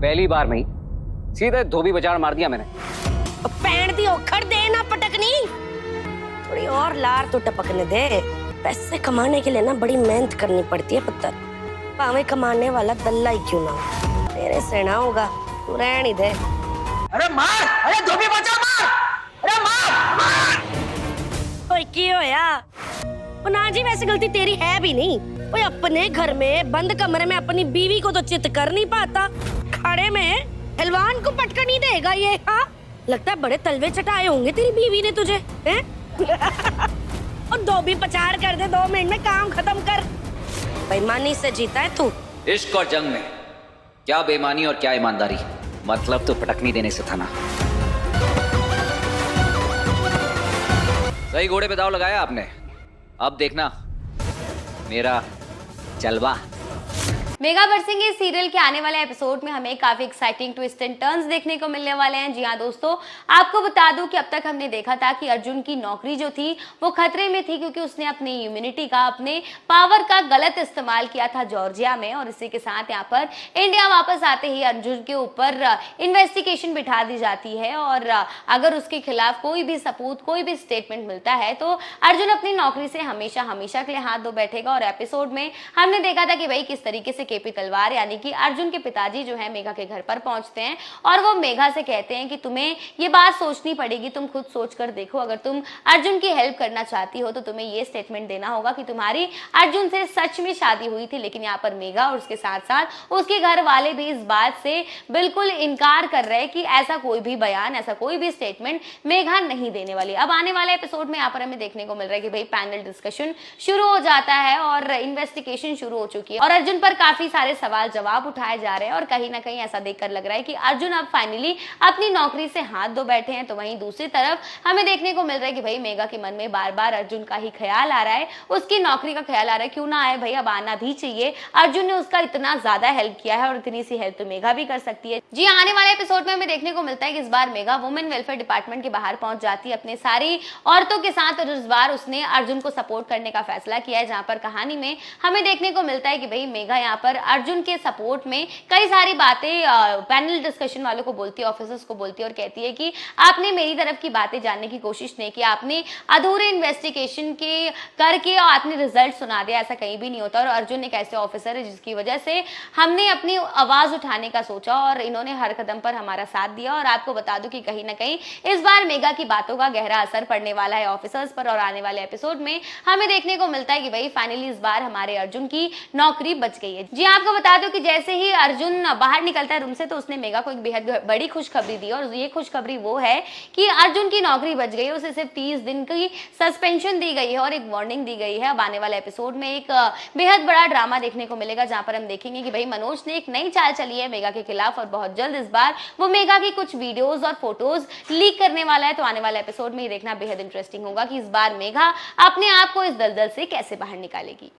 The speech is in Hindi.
पहली बार में ही सीधे धोबी बचाड़ मार दिया मैंने। पैंट दी ओखड़ दे ना पटकनी, थोड़ी और लार तो टपकने दे। पैसे कमाने के लिए ना बड़ी मेहनत करनी पड़ती है पुत्र, भावे कमाने वाला दल्ला ही क्यों ना हो। तेरे से ना होगा, तू रहने दे। अरे मार, अरे धोबी बचाओ मार, अरे मार मार। ओए की होया? ओ ना जी वैसे गलती तेरी है भी नहीं। ओए अपने घर में बंद कमरे में अपनी बीवी को तो चित कर नहीं पाता, खड़े में पहलवान को पटका नहीं देगा ये। हाँ लगता है बड़े तलवे चटाए होंगे तेरी बीवी ने तुझे, हैं? और धोबी पछाड़ कर दे, 2 मिनट में काम खत्म कर। बेईमानी से जीता है तू। इश्क और जंग में क्या बेईमानी और क्या ईमानदारी, मतलब तो पटकनी देने से था ना। सही घोड़े पे दाव लगाया आपने, अब देखना मेरा जलवा। मेघा बरसेंगे सीरियल के आने वाले एपिसोड में हमें काफी एक्साइटिंग ट्विस्ट एंड टर्न्स देखने को मिलने वाले हैं। जी हाँ दोस्तों, आपको बता दूं कि अब तक हमने देखा था कि अर्जुन की नौकरी जो थी वो खतरे में थी, क्योंकि उसने अपनी इम्यूनिटी का, अपने पावर का गलत इस्तेमाल किया था जॉर्जिया में। और इसी के साथ यहाँ पर इंडिया वापस आते ही अर्जुन के ऊपर इन्वेस्टिगेशन बिठा दी जाती है, और अगर उसके खिलाफ कोई भी सबूत, कोई भी स्टेटमेंट मिलता है तो अर्जुन अपनी नौकरी से हमेशा हमेशा के लिए हाथ धो बैठेगा। और एपिसोड में हमने देखा था कि भाई किस तरीके से केपी तलवार यानी कि अर्जुन के पिताजी जो है मेघा के घर पर पहुंचते हैं और वो मेघा से कहते हैं कि तुम्हें ये बात सोचनी पड़ेगी, तुम खुद सोच कर देखो, अगर तुम अर्जुन की हेल्प करना चाहती हो तो तुम्हें ये स्टेटमेंट देना होगा कि तुम्हारी अर्जुन से सच में शादी हुई थी। लेकिन यहाँ पर मेघा और उसके साथ साथ उसके घर वाले भी इस बात से बिल्कुल इनकार कर रहे हैं कि ऐसा कोई भी बयान, ऐसा कोई भी स्टेटमेंट मेघा नहीं देने वाली। अब आने वाले एपिसोड में यहाँ पर हमें देखने को मिल रहा है कि भाई पैनल डिस्कशन शुरू हो जाता है और इन्वेस्टिगेशन शुरू हो चुकी है और अर्जुन पर काफी सारे सवाल जवाब उठाए जा रहे हैं। और कहीं ना कहीं ऐसा देखकर लग रहा है कि अर्जुन अब फाइनली अपनी नौकरी से हाथ धो बैठे हैं। तो वहीं दूसरी तरफ हमें देखने को मिल रहा है कि भाई मेघा के मन में बार बार अर्जुन का ही ख्याल आ रहा है, उसकी नौकरी का ख्याल आ रहा है। क्यों ना आए भाई, अब आना भी चाहिए। अर्जुन ने उसका इतना ज्यादा हेल्प किया है और इतनी सी हेल्प तो मेघा भी कर सकती है। जी आने वाले एपिसोड में हमें देखने को मिलता है कि इस बार मेघा वुमेन वेलफेयर डिपार्टमेंट के बाहर पहुंच जाती है अपने सारी औरतों के साथ, और इस बार उसने अर्जुन को सपोर्ट करने का फैसला किया है। जहां पर कहानी में हमें देखने को मिलता है कि भाई मेघा यहाँ पर अर्जुन के सपोर्ट में कई सारी बातें पैनल डिस्कशन वालों को बोलती है, ऑफिसर्स को बोलती है और कहती है कि आपने मेरी तरफ की बातें जानने की कोशिश नहीं की, आपने अधूरे इन्वेस्टिगेशन के करके और आपने रिजल्ट सुना दिया, ऐसा कहीं भी नहीं होता। और अर्जुन एक ऐसे ऑफिसर है जिसकी वजह से हमने अपनी आवाज उठाने का सोचा और इन्होंने हर कदम पर हमारा साथ दिया। और आपको बता दूं कि कहीं ना कहीं इस बार मेघा की बातों का गहरा असर पड़ने वाला है ऑफिसर्स पर। और आने वाले एपिसोड में हमें देखने को मिलता है कि भाई फाइनली इस बार हमारे अर्जुन की नौकरी बच गई है। जी आपको बता दूं कि जैसे ही अर्जुन बाहर निकलता है रूम से तो उसने मेघा को एक बेहद बड़ी खुशखबरी दी, और ये खुशखबरी वो है कि अर्जुन की नौकरी बच गई है। उसे सिर्फ 30 दिन की सस्पेंशन दी गई है और एक वार्निंग दी गई है। अब आने वाले एपिसोड में एक बेहद बड़ा ड्रामा देखने को मिलेगा, जहां पर हम देखेंगे कि भाई मनोज ने एक नई चाल चली है मेघा के खिलाफ और बहुत जल्द इस बार वो मेघा की कुछ वीडियोस और फोटोज लीक करने वाला है। तो आने वाले एपिसोड में ये देखना बेहद इंटरेस्टिंग होगा कि इस बार मेघा अपने आप को इस दलदल से कैसे बाहर निकालेगी।